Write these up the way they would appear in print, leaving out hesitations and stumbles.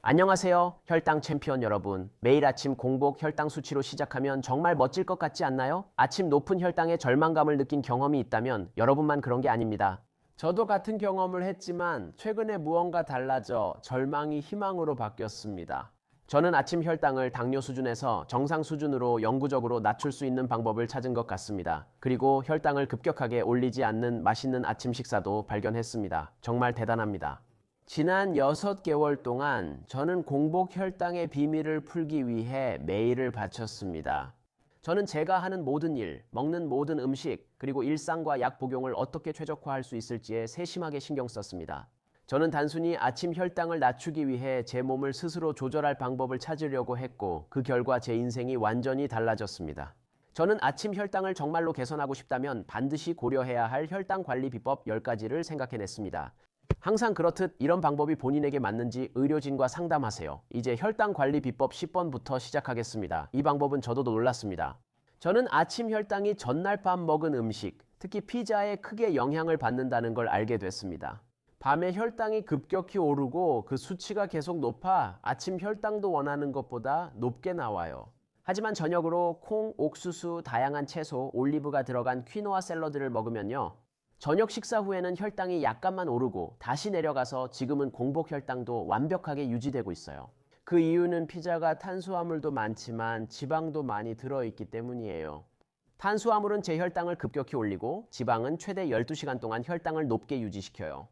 안녕하세요, 혈당 챔피언 여러분. 매일 아침 공복 혈당 수치로 시작하면 정말 멋질 것 같지 않나요? 아침 높은 혈당에 절망감을 느낀 경험이 있다면 여러분만 그런 게 아닙니다. 저도 같은 경험을 했지만 최근에 무언가 달라져 절망이 희망으로 바뀌었습니다. 저는 아침 혈당을 당뇨 수준에서 정상 수준으로 영구적으로 낮출 수 있는 방법을 찾은 것 같습니다. 그리고 혈당을 급격하게 올리지 않는 맛있는 아침 식사도 발견했습니다. 정말 대단합니다. 지난 6개월 동안 저는 공복 혈당의 비밀을 풀기 위해 매일을 바쳤습니다. 저는 제가 하는 모든 일, 먹는 모든 음식, 그리고 일상과 약 복용을 어떻게 최적화할 수 있을지에 세심하게 신경 썼습니다. 저는 단순히 아침 혈당을 낮추기 위해 제 몸을 스스로 조절할 방법을 찾으려고 했고, 그 결과 제 인생이 완전히 달라졌습니다. 저는 아침 혈당을 정말로 개선하고 싶다면 반드시 고려해야 할 혈당 관리 비법 10가지를 생각해냈습니다. 항상 그렇듯 이런 방법이 본인에게 맞는지 의료진과 상담하세요. 이제 혈당 관리 비법 10번부터 시작하겠습니다. 이 방법은 저도 놀랐습니다. 저는 아침 혈당이 전날 밤 먹은 음식, 특히 피자에 크게 영향을 받는다는 걸 알게 됐습니다. 밤에 혈당이 급격히 오르고 그 수치가 계속 높아 아침 혈당도 원하는 것보다 높게 나와요. 하지만 저녁으로 콩, 옥수수, 다양한 채소, 올리브가 들어간 퀴노아 샐러드를 먹으면요, 저녁 식사 후에는 혈당이 약간만 오르고 다시 내려가서 지금은 공복 혈당도 완벽하게 유지되고 있어요. 그 이유는 피자가 탄수화물도 많지만 지방도 많이 들어있기 때문이에요. 탄수화물은 제 혈당을 급격히 올리고 지방은 최대 12시간 동안 혈당을 높게 유지시켜요.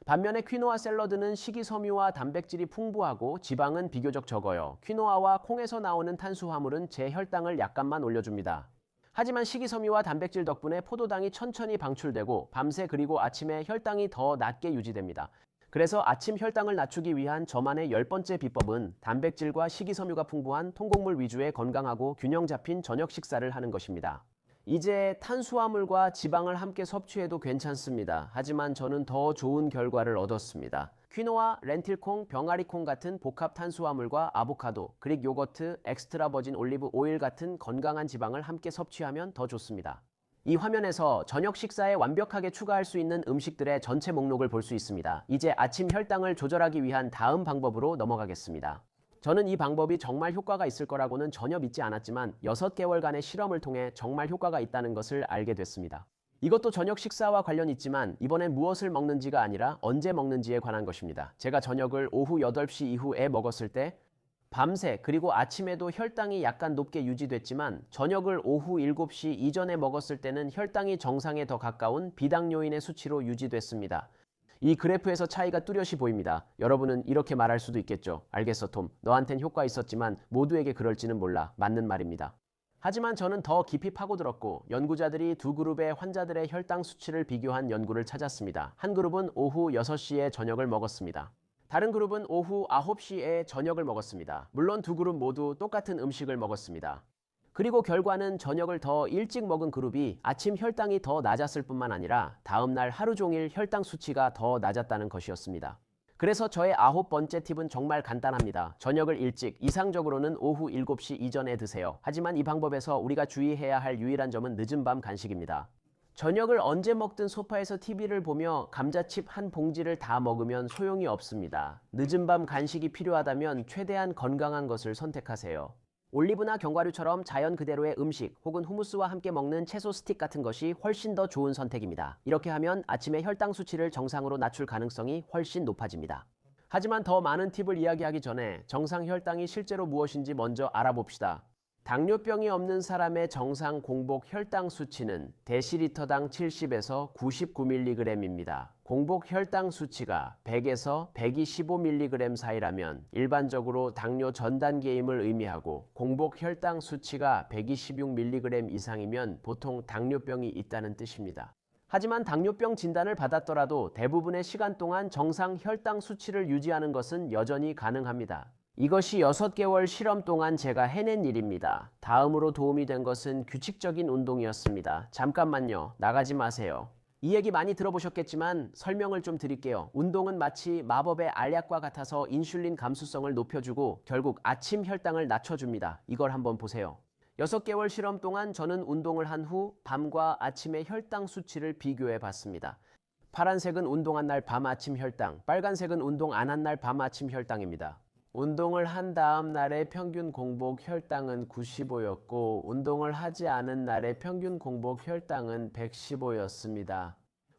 반면에 퀴노아 샐러드는 식이섬유와 단백질이 풍부하고 지방은 비교적 적어요. 퀴노아와 콩에서 나오는 탄수화물은 제 혈당을 약간만 올려줍니다. 하지만 식이섬유와 단백질 덕분에 포도당이 천천히 방출되고 밤새 그리고 아침에 혈당이 더 낮게 유지됩니다. 그래서 아침 혈당을 낮추기 위한 저만의 10번째 비법은 단백질과 식이섬유가 풍부한 통곡물 위주의 건강하고 균형 잡힌 저녁 식사를 하는 것입니다. 이제 탄수화물과 지방을 함께 섭취해도 괜찮습니다. 하지만 저는 더 좋은 결과를 얻었습니다. 퀴노아, 렌틸콩, 병아리콩 같은 복합 탄수화물과 아보카도, 그릭 요거트, 엑스트라 버진 올리브 오일 같은 건강한 지방을 함께 섭취하면 더 좋습니다. 이 화면에서 저녁 식사에 완벽하게 추가할 수 있는 음식들의 전체 목록을 볼 수 있습니다. 이제 아침 혈당을 조절하기 위한 다음 방법으로 넘어가겠습니다. 저는 이 방법이 정말 효과가 있을 거라고는 전혀 믿지 않았지만 6개월간의 실험을 통해 정말 효과가 있다는 것을 알게 됐습니다. 이것도 저녁 식사와 관련 있지만 이번엔 무엇을 먹는지가 아니라 언제 먹는지에 관한 것입니다. 제가 저녁을 오후 8시 이후에 먹었을 때 밤새 그리고 아침에도 혈당이 약간 높게 유지됐지만 저녁을 오후 7시 이전에 먹었을 때는 혈당이 정상에 더 가까운 비당뇨인의 수치로 유지됐습니다. 이 그래프에서 차이가 뚜렷이 보입니다. 여러분은 이렇게 말할 수도 있겠죠. 알겠어, 톰. 너한텐 효과 있었지만 모두에게 그럴지는 몰라. 맞는 말입니다. 하지만 저는 더 깊이 파고들었고 연구자들이 두 그룹의 환자들의 혈당 수치를 비교한 연구를 찾았습니다. 한 그룹은 오후 6시에 저녁을 먹었습니다. 다른 그룹은 오후 9시에 저녁을 먹었습니다. 물론 두 그룹 모두 똑같은 음식을 먹었습니다. 그리고 결과는 저녁을 더 일찍 먹은 그룹이 아침 혈당이 더 낮았을 뿐만 아니라 다음날 하루 종일 혈당 수치가 더 낮았다는 것이었습니다. 그래서 저의 9번째 팁은 정말 간단합니다. 저녁을 일찍, 이상적으로는 오후 7시 이전에 드세요. 하지만 이 방법에서 우리가 주의해야 할 유일한 점은 늦은 밤 간식입니다. 저녁을 언제 먹든 소파에서 TV를 보며 감자칩 한 봉지를 다 먹으면 소용이 없습니다. 늦은 밤 간식이 필요하다면 최대한 건강한 것을 선택하세요. 올리브나 견과류처럼 자연 그대로의 음식 혹은 후무스와 함께 먹는 채소 스틱 같은 것이 훨씬 더 좋은 선택입니다. 이렇게 하면 아침에 혈당 수치를 정상으로 낮출 가능성이 훨씬 높아집니다. 하지만 더 많은 팁을 이야기하기 전에 정상 혈당이 실제로 무엇인지 먼저 알아봅시다. 당뇨병이 없는 사람의 정상 공복 혈당 수치는 데시리터당 70에서 99mg입니다. 공복 혈당 수치가 100에서 125mg 사이라면 일반적으로 당뇨 전 단계임을 의미하고 공복 혈당 수치가 126mg 이상이면 보통 당뇨병이 있다는 뜻입니다. 하지만 당뇨병 진단을 받았더라도 대부분의 시간 동안 정상 혈당 수치를 유지하는 것은 여전히 가능합니다. 이것이 6개월 실험 동안 제가 해낸 일입니다. 다음으로 도움이 된 것은 규칙적인 운동이었습니다. 잠깐만요. 나가지 마세요. 이 얘기 많이 들어보셨겠지만 설명을 좀 드릴게요. 운동은 마치 마법의 알약과 같아서 인슐린 감수성을 높여주고 결국 아침 혈당을 낮춰줍니다. 이걸 한번 보세요. 6개월 실험 동안 저는 운동을 한 후 밤과 아침의 혈당 수치를 비교해 봤습니다. 파란색은 운동한 날 밤 아침 혈당, 빨간색은 운동 안 한 날 밤 아침 혈당입니다. 운동을 한 다음 날의 평균 공복 혈당은 95였고 운동을 하지 않은 날의 평균 공복 혈당은 115였습니다.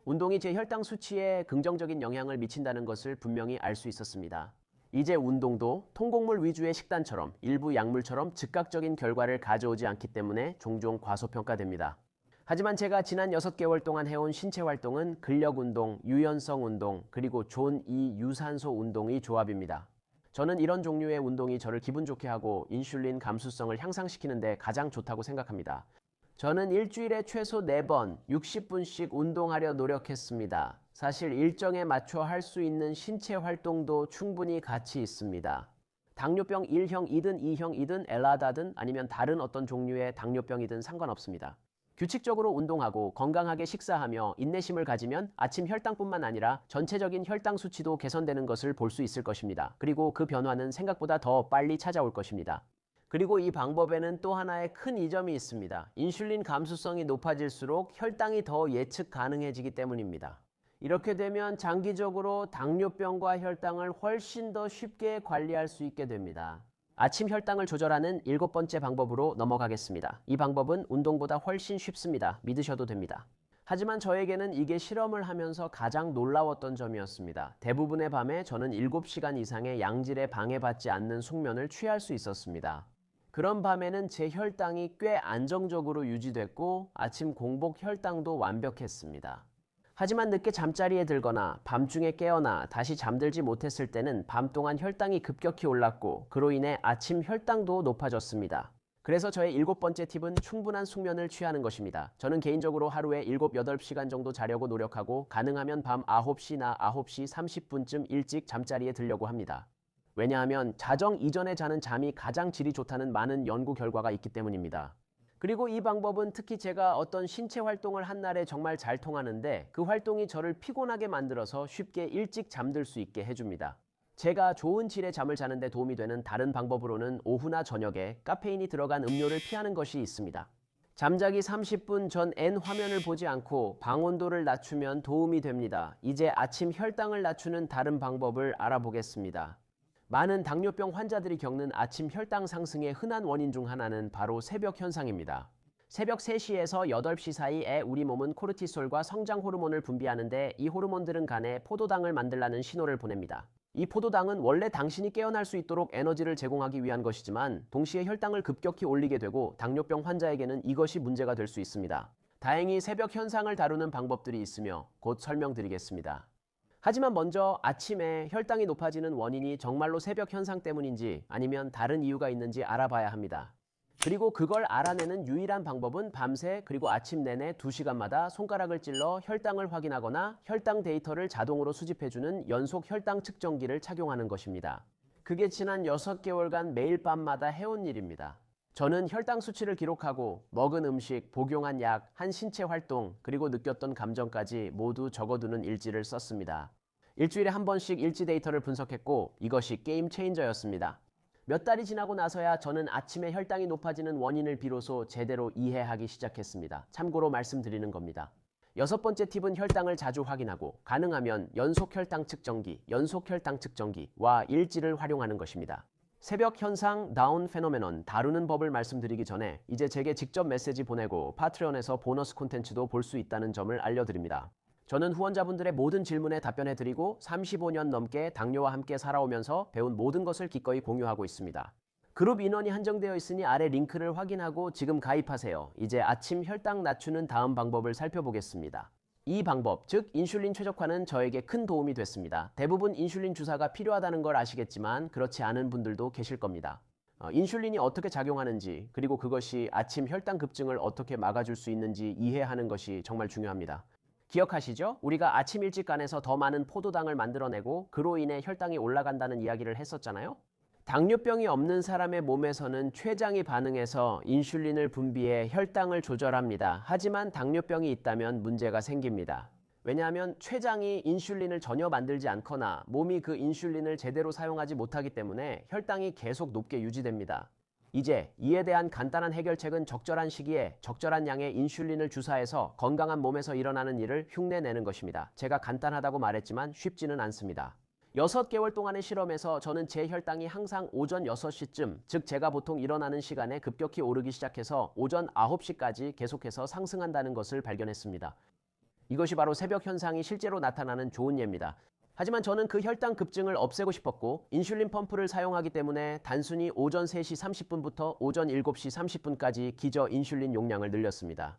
운동이 제 혈당 수치에 긍정적인 영향을 미친다는 것을 분명히 알 수 있었습니다. 이제 운동도 통곡물 위주의 식단처럼 일부 약물처럼 즉각적인 결과를 가져오지 않기 때문에 종종 과소평가됩니다. 하지만 제가 지난 6개월 동안 해온 신체 활동은 근력 운동, 유연성 운동, 그리고 존 2 유산소 운동의 조합입니다. 저는 이런 종류의 운동이 저를 기분 좋게 하고 인슐린 감수성을 향상시키는 데 가장 좋다고 생각합니다. 저는 일주일에 최소 4번 60분씩 운동하려 노력했습니다. 사실 일정에 맞춰 할 수 있는 신체 활동도 충분히 가치 있습니다. 당뇨병 1형이든 2형이든 엘라다든 아니면 다른 어떤 종류의 당뇨병이든 상관없습니다. 규칙적으로 운동하고 건강하게 식사하며 인내심을 가지면 아침 혈당뿐만 아니라 전체적인 혈당 수치도 개선되는 것을 볼 수 있을 것입니다. 그리고 그 변화는 생각보다 더 빨리 찾아올 것입니다. 그리고 이 방법에는 또 하나의 큰 이점이 있습니다. 인슐린 감수성이 높아질수록 혈당이 더 예측 가능해지기 때문입니다. 이렇게 되면 장기적으로 당뇨병과 혈당을 훨씬 더 쉽게 관리할 수 있게 됩니다. 아침 혈당을 조절하는 7번째 방법으로 넘어가겠습니다. 이 방법은 운동보다 훨씬 쉽습니다. 믿으셔도 됩니다. 하지만 저에게는 이게 실험을 하면서 가장 놀라웠던 점이었습니다. 대부분의 밤에 저는 7시간 이상의 양질에 방해받지 않는 숙면을 취할 수 있었습니다. 그런 밤에는 제 혈당이 꽤 안정적으로 유지됐고 아침 공복 혈당도 완벽했습니다. 하지만 늦게 잠자리에 들거나 밤중에 깨어나 다시 잠들지 못했을 때는 밤 동안 혈당이 급격히 올랐고 그로 인해 아침 혈당도 높아졌습니다. 그래서 저의 7번째 팁은 충분한 숙면을 취하는 것입니다. 저는 개인적으로 하루에 7, 8시간 정도 자려고 노력하고 가능하면 밤 9시나 9시 30분쯤 일찍 잠자리에 들려고 합니다. 왜냐하면 자정 이전에 자는 잠이 가장 질이 좋다는 많은 연구 결과가 있기 때문입니다. 그리고 이 방법은 특히 제가 어떤 신체 활동을 한 날에 정말 잘 통하는데 그 활동이 저를 피곤하게 만들어서 쉽게 일찍 잠들 수 있게 해줍니다. 제가 좋은 질의 잠을 자는데 도움이 되는 다른 방법으로는 오후나 저녁에 카페인이 들어간 음료를 피하는 것이 있습니다. 잠자기 30분 전 N 화면을 보지 않고 방 온도를 낮추면 도움이 됩니다. 이제 아침 혈당을 낮추는 다른 방법을 알아보겠습니다. 많은 당뇨병 환자들이 겪는 아침 혈당 상승의 흔한 원인 중 하나는 바로 새벽 현상입니다. 새벽 3시에서 8시 사이에 우리 몸은 코르티솔과 성장 호르몬을 분비하는데 이 호르몬들은 간에 포도당을 만들라는 신호를 보냅니다. 이 포도당은 원래 당신이 깨어날 수 있도록 에너지를 제공하기 위한 것이지만 동시에 혈당을 급격히 올리게 되고 당뇨병 환자에게는 이것이 문제가 될 수 있습니다. 다행히 새벽 현상을 다루는 방법들이 있으며 곧 설명드리겠습니다. 하지만 먼저 아침에 혈당이 높아지는 원인이 정말로 새벽 현상 때문인지 아니면 다른 이유가 있는지 알아봐야 합니다. 그리고 그걸 알아내는 유일한 방법은 밤새 그리고 아침 내내 2시간마다 손가락을 찔러 혈당을 확인하거나 혈당 데이터를 자동으로 수집해주는 연속 혈당 측정기를 착용하는 것입니다. 그게 지난 6개월간 매일 밤마다 해온 일입니다. 저는 혈당 수치를 기록하고 먹은 음식, 복용한 약, 한 신체 활동, 그리고 느꼈던 감정까지 모두 적어두는 일지를 썼습니다. 일주일에 한 번씩 일지 데이터를 분석했고 이것이 게임 체인저였습니다. 몇 달이 지나고 나서야 저는 아침에 혈당이 높아지는 원인을 비로소 제대로 이해하기 시작했습니다. 참고로 말씀드리는 겁니다. 6번째 팁은 혈당을 자주 확인하고 가능하면 연속 혈당 측정기와 일지를 활용하는 것입니다. 새벽 현상, 다운 페노메논 다루는 법을 말씀드리기 전에 이제 제게 직접 메시지 보내고 파트레온에서 보너스 콘텐츠도 볼 수 있다는 점을 알려드립니다. 저는 후원자분들의 모든 질문에 답변해드리고 35년 넘게 당뇨와 함께 살아오면서 배운 모든 것을 기꺼이 공유하고 있습니다. 그룹 인원이 한정되어 있으니 아래 링크를 확인하고 지금 가입하세요. 이제 아침 혈당 낮추는 다음 방법을 살펴보겠습니다. 이 방법, 즉 인슐린 최적화는 저에게 큰 도움이 됐습니다. 대부분 인슐린 주사가 필요하다는 걸 아시겠지만 그렇지 않은 분들도 계실 겁니다. 인슐린이 어떻게 작용하는지 그리고 그것이 아침 혈당 급증을 어떻게 막아줄 수 있는지 이해하는 것이 정말 중요합니다. 기억하시죠? 우리가 아침 일찍 간에서 더 많은 포도당을 만들어내고 그로 인해 혈당이 올라간다는 이야기를 했었잖아요? 당뇨병이 없는 사람의 몸에서는 췌장이 반응해서 인슐린을 분비해 혈당을 조절합니다. 하지만 당뇨병이 있다면 문제가 생깁니다. 왜냐하면 췌장이 인슐린을 전혀 만들지 않거나 몸이 그 인슐린을 제대로 사용하지 못하기 때문에 혈당이 계속 높게 유지됩니다. 이제 이에 대한 간단한 해결책은 적절한 시기에 적절한 양의 인슐린을 주사해서 건강한 몸에서 일어나는 일을 흉내내는 것입니다. 제가 간단하다고 말했지만 쉽지는 않습니다. 6개월 동안의 실험에서 저는 제 혈당이 항상 오전 6시쯤, 즉 제가 보통 일어나는 시간에 급격히 오르기 시작해서 오전 9시까지 계속해서 상승한다는 것을 발견했습니다. 이것이 바로 새벽 현상이 실제로 나타나는 좋은 예입니다. 하지만 저는 그 혈당 급증을 없애고 싶었고 인슐린 펌프를 사용하기 때문에 단순히 오전 3시 30분부터 오전 7시 30분까지 기저 인슐린 용량을 늘렸습니다.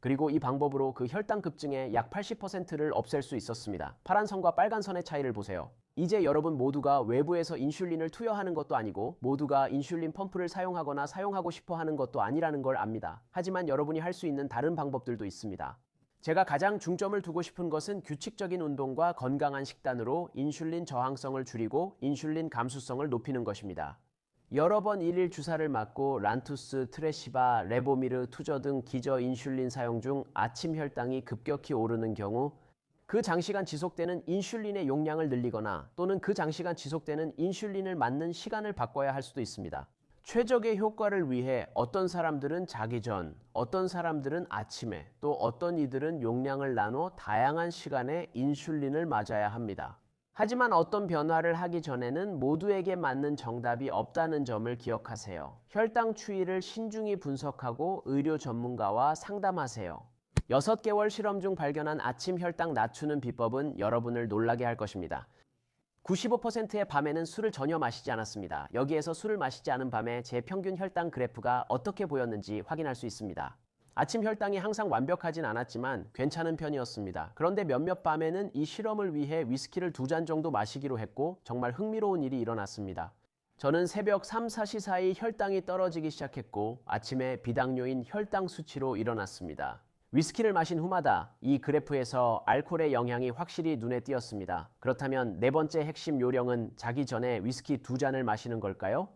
그리고 이 방법으로 그 혈당 급증의 약 80%를 없앨 수 있었습니다. 파란 선과 빨간 선의 차이를 보세요. 이제 여러분 모두가 외부에서 인슐린을 투여하는 것도 아니고 모두가 인슐린 펌프를 사용하거나 사용하고 싶어 하는 것도 아니라는 걸 압니다. 하지만 여러분이 할 수 있는 다른 방법들도 있습니다. 제가 가장 중점을 두고 싶은 것은 규칙적인 운동과 건강한 식단으로 인슐린 저항성을 줄이고 인슐린 감수성을 높이는 것입니다. 여러 번 일일 주사를 맞고 란투스, 트레시바, 레보미르, 투저 등 기저 인슐린 사용 중 아침 혈당이 급격히 오르는 경우 그 장시간 지속되는 인슐린의 용량을 늘리거나 또는 그 장시간 지속되는 인슐린을 맞는 시간을 바꿔야 할 수도 있습니다. 최적의 효과를 위해 어떤 사람들은 자기 전, 어떤 사람들은 아침에, 또 어떤 이들은 용량을 나눠 다양한 시간에 인슐린을 맞아야 합니다. 하지만 어떤 변화를 하기 전에는 모두에게 맞는 정답이 없다는 점을 기억하세요. 혈당 추이를 신중히 분석하고 의료 전문가와 상담하세요. 6개월 실험 중 발견한 아침 혈당 낮추는 비법은 여러분을 놀라게 할 것입니다. 95%의 밤에는 술을 전혀 마시지 않았습니다. 여기에서 술을 마시지 않은 밤에 제 평균 혈당 그래프가 어떻게 보였는지 확인할 수 있습니다. 아침 혈당이 항상 완벽하진 않았지만 괜찮은 편이었습니다. 그런데 몇몇 밤에는 이 실험을 위해 위스키를 2잔 정도 마시기로 했고 정말 흥미로운 일이 일어났습니다. 저는 새벽 3, 4시 사이 혈당이 떨어지기 시작했고 아침에 비당뇨인 혈당 수치로 일어났습니다. 위스키를 마신 후마다 이 그래프에서 알코올의 영향이 확실히 눈에 띄었습니다. 그렇다면 네 번째 핵심 요령은 자기 전에 위스키 2잔을 마시는 걸까요?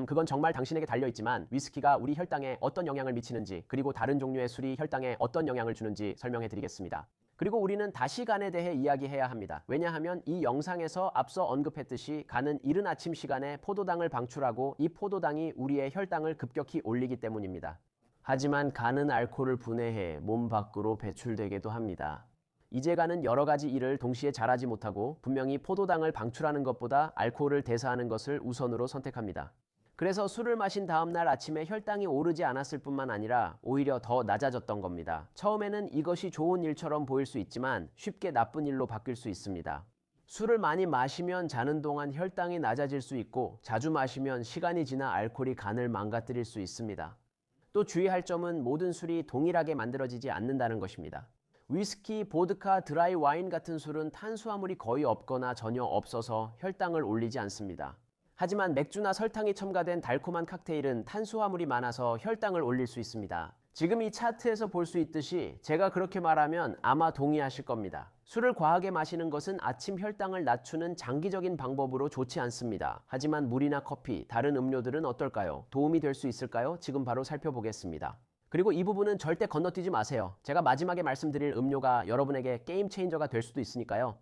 그건 정말 당신에게 달려있지만 위스키가 우리 혈당에 어떤 영향을 미치는지 그리고 다른 종류의 술이 혈당에 어떤 영향을 주는지 설명해 드리겠습니다. 그리고 우리는 다시 간에 대해 이야기해야 합니다. 왜냐하면 이 영상에서 앞서 언급했듯이 간은 이른 아침 시간에 포도당을 방출하고 이 포도당이 우리의 혈당을 급격히 올리기 때문입니다. 하지만 간은 알코올을 분해해 몸 밖으로 배출되게도 합니다. 이제 간은 여러 가지 일을 동시에 잘하지 못하고 분명히 포도당을 방출하는 것보다 알코올을 대사하는 것을 우선으로 선택합니다. 그래서 술을 마신 다음날 아침에 혈당이 오르지 않았을 뿐만 아니라 오히려 더 낮아졌던 겁니다. 처음에는 이것이 좋은 일처럼 보일 수 있지만 쉽게 나쁜 일로 바뀔 수 있습니다. 술을 많이 마시면 자는 동안 혈당이 낮아질 수 있고 자주 마시면 시간이 지나 알코올이 간을 망가뜨릴 수 있습니다. 또 주의할 점은 모든 술이 동일하게 만들어지지 않는다는 것입니다. 위스키, 보드카, 드라이 와인 같은 술은 탄수화물이 거의 없거나 전혀 없어서 혈당을 올리지 않습니다. 하지만 맥주나 설탕이 첨가된 달콤한 칵테일은 탄수화물이 많아서 혈당을 올릴 수 있습니다. 지금 이 차트에서 볼 수 있듯이 제가 그렇게 말하면 아마 동의하실 겁니다. 술을 과하게 마시는 것은 아침 혈당을 낮추는 장기적인 방법으로 좋지 않습니다. 하지만 물이나 커피, 다른 음료들은 어떨까요? 도움이 될 수 있을까요? 지금 바로 살펴보겠습니다. 그리고 이 부분은 절대 건너뛰지 마세요. 제가 마지막에 말씀드릴 음료가 여러분에게 게임 체인저가 될 수도 있으니까요.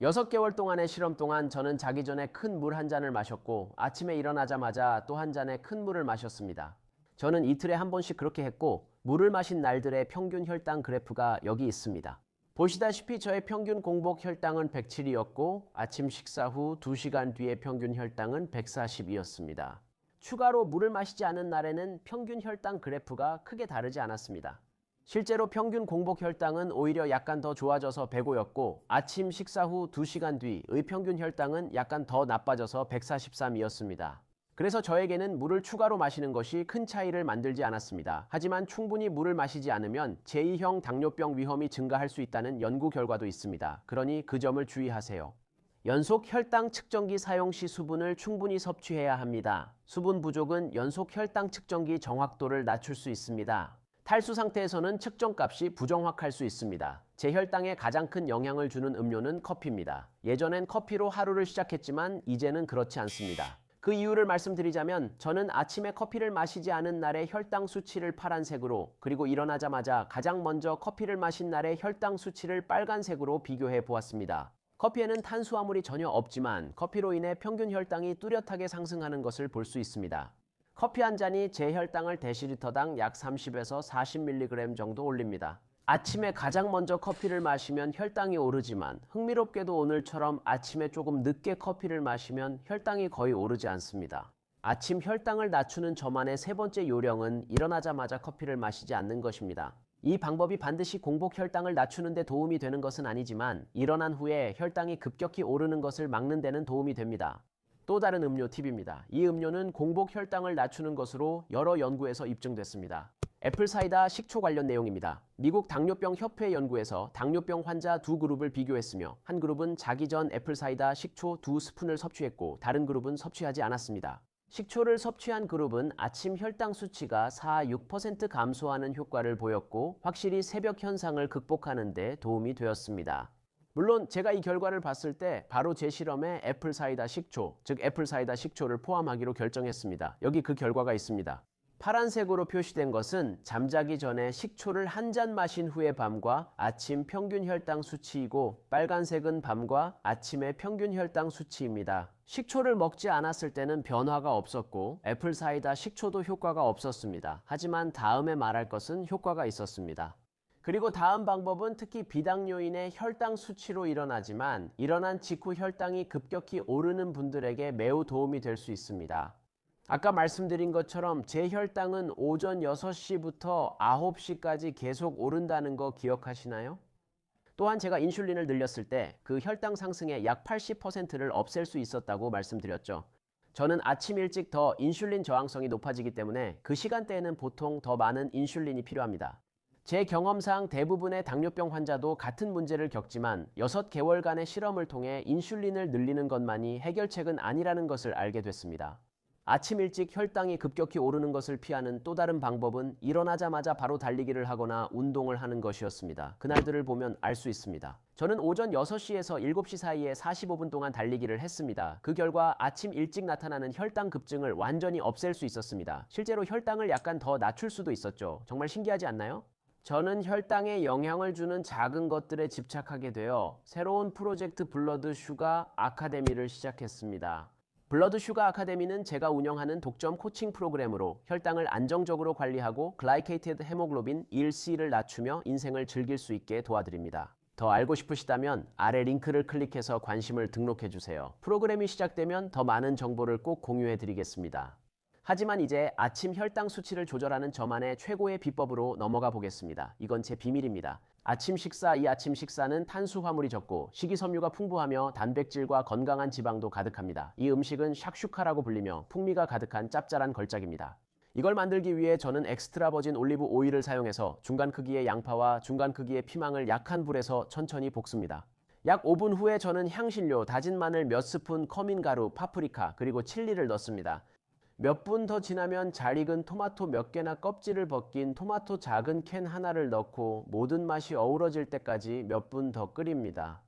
6개월 동안의 실험 동안 저는 자기 전에 큰 물 한 잔을 마셨고 아침에 일어나자마자 또 한 잔의 큰 물을 마셨습니다. 저는 이틀에 한 번씩 그렇게 했고 물을 마신 날들의 평균 혈당 그래프가 여기 있습니다. 보시다시피 저의 평균 공복 혈당은 107이었고 아침 식사 후 2시간 뒤의 평균 혈당은 140이었습니다. 추가로 물을 마시지 않은 날에는 평균 혈당 그래프가 크게 다르지 않았습니다. 실제로 평균 공복 혈당은 오히려 약간 더 좋아져서 105였고 아침 식사 후 2시간 뒤의 평균 혈당은 약간 더 나빠져서 143이었습니다. 그래서 저에게는 물을 추가로 마시는 것이 큰 차이를 만들지 않았습니다. 하지만 충분히 물을 마시지 않으면 제2형 당뇨병 위험이 증가할 수 있다는 연구 결과도 있습니다. 그러니 그 점을 주의하세요. 연속 혈당 측정기 사용 시 수분을 충분히 섭취해야 합니다. 수분 부족은 연속 혈당 측정기 정확도를 낮출 수 있습니다. 탈수 상태에서는 측정값이 부정확할 수 있습니다. 제 혈당에 가장 큰 영향을 주는 음료는 커피입니다. 예전엔 커피로 하루를 시작했지만 이제는 그렇지 않습니다. 그 이유를 말씀드리자면 저는 아침에 커피를 마시지 않은 날의 혈당 수치를 파란색으로 그리고 일어나자마자 가장 먼저 커피를 마신 날의 혈당 수치를 빨간색으로 비교해 보았습니다. 커피에는 탄수화물이 전혀 없지만 커피로 인해 평균 혈당이 뚜렷하게 상승하는 것을 볼 수 있습니다. 커피 한 잔이 제 혈당을 데시리터당 약 30에서 40mg 정도 올립니다. 아침에 가장 먼저 커피를 마시면 혈당이 오르지만 흥미롭게도 오늘처럼 아침에 조금 늦게 커피를 마시면 혈당이 거의 오르지 않습니다. 아침 혈당을 낮추는 저만의 세 번째 요령은 일어나자마자 커피를 마시지 않는 것입니다. 이 방법이 반드시 공복 혈당을 낮추는 데 도움이 되는 것은 아니지만 일어난 후에 혈당이 급격히 오르는 것을 막는 데는 도움이 됩니다. 또 다른 음료 팁입니다. 이 음료는 공복 혈당을 낮추는 것으로 여러 연구에서 입증됐습니다. 애플사이다 식초 관련 내용입니다. 미국 당뇨병 협회 연구에서 당뇨병 환자 두 그룹을 비교했으며 한 그룹은 자기 전 애플사이다 식초 2스푼을 섭취했고 다른 그룹은 섭취하지 않았습니다. 식초를 섭취한 그룹은 아침 혈당 수치가 4-6% 감소하는 효과를 보였고 확실히 새벽 현상을 극복하는 데 도움이 되었습니다. 물론 제가 이 결과를 봤을 때 바로 제 실험에 애플사이다 식초, 즉 애플사이다 식초를 포함하기로 결정했습니다. 여기 그 결과가 있습니다. 파란색으로 표시된 것은 잠자기 전에 식초를 한 잔 마신 후의 밤과 아침 평균 혈당 수치이고 빨간색은 밤과 아침의 평균 혈당 수치입니다. 식초를 먹지 않았을 때는 변화가 없었고 애플사이다 식초도 효과가 없었습니다. 하지만 다음에 말할 것은 효과가 있었습니다. 그리고 다음 방법은 특히 비당뇨인의 혈당 수치로 일어나지만 일어난 직후 혈당이 급격히 오르는 분들에게 매우 도움이 될 수 있습니다. 아까 말씀드린 것처럼 제 혈당은 오전 6시부터 9시까지 계속 오른다는 거 기억하시나요? 또한 제가 인슐린을 늘렸을 때 그 혈당 상승의 약 80%를 없앨 수 있었다고 말씀드렸죠. 저는 아침 일찍 더 인슐린 저항성이 높아지기 때문에 그 시간대에는 보통 더 많은 인슐린이 필요합니다. 제 경험상 대부분의 당뇨병 환자도 같은 문제를 겪지만 6개월간의 실험을 통해 인슐린을 늘리는 것만이 해결책은 아니라는 것을 알게 됐습니다. 아침 일찍 혈당이 급격히 오르는 것을 피하는 또 다른 방법은 일어나자마자 바로 달리기를 하거나 운동을 하는 것이었습니다. 그날들을 보면 알 수 있습니다. 저는 오전 6시에서 7시 사이에 45분 동안 달리기를 했습니다. 그 결과 아침 일찍 나타나는 혈당 급증을 완전히 없앨 수 있었습니다. 실제로 혈당을 약간 더 낮출 수도 있었죠. 정말 신기하지 않나요? 저는 혈당에 영향을 주는 작은 것들에 집착하게 되어 새로운 프로젝트 블러드 슈가 아카데미를 시작했습니다. 블러드 슈가 아카데미는 제가 운영하는 독점 코칭 프로그램으로 혈당을 안정적으로 관리하고 글라이케이티드 헤모글로빈 1C를 낮추며 인생을 즐길 수 있게 도와드립니다. 더 알고 싶으시다면 아래 링크를 클릭해서 관심을 등록해주세요. 프로그램이 시작되면 더 많은 정보를 꼭 공유해드리겠습니다. 하지만 이제 아침 혈당 수치를 조절하는 저만의 최고의 비법으로 넘어가 보겠습니다. 이건 제 비밀입니다. 이 아침 식사는 탄수화물이 적고 식이섬유가 풍부하며 단백질과 건강한 지방도 가득합니다. 이 음식은 샥슈카라고 불리며 풍미가 가득한 짭짤한 걸작입니다. 이걸 만들기 위해 저는 엑스트라 버진 올리브 오일을 사용해서 중간 크기의 양파와 중간 크기의 피망을 약한 불에서 천천히 볶습니다. 약 5분 후에 저는 향신료, 다진 마늘 몇 스푼, 커민 가루, 파프리카, 그리고 칠리를 넣습니다. 몇 분 더 지나면 잘 익은 토마토 몇 개나 껍질을 벗긴 토마토 작은 캔 하나를 넣고 모든 맛이 어우러질 때까지 몇 분 더 끓입니다.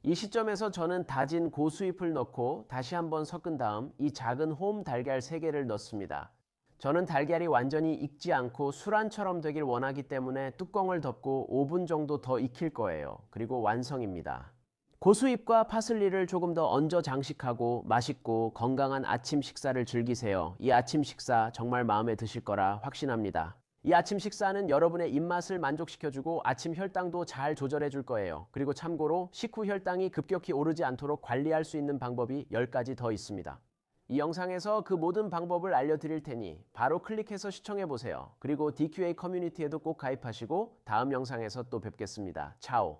이 시점에서 저는 다진 고수잎을 넣고 다시 한번 섞은 다음 이 작은 홈 달걀 3개를 넣습니다. 저는 달걀이 완전히 익지 않고 수란처럼 되길 원하기 때문에 뚜껑을 덮고 5분 정도 더 익힐 거예요. 그리고 완성입니다. 고수잎과 파슬리를 조금 더 얹어 장식하고 맛있고 건강한 아침 식사를 즐기세요. 이 아침 식사 정말 마음에 드실 거라 확신합니다. 이 아침 식사는 여러분의 입맛을 만족시켜주고 아침 혈당도 잘 조절해 줄 거예요. 그리고 참고로 식후 혈당이 급격히 오르지 않도록 관리할 수 있는 방법이 10가지 더 있습니다. 이 영상에서 그 모든 방법을 알려드릴 테니 바로 클릭해서 시청해보세요. 그리고 DQA 커뮤니티에도 꼭 가입하시고 다음 영상에서 또 뵙겠습니다. 차오.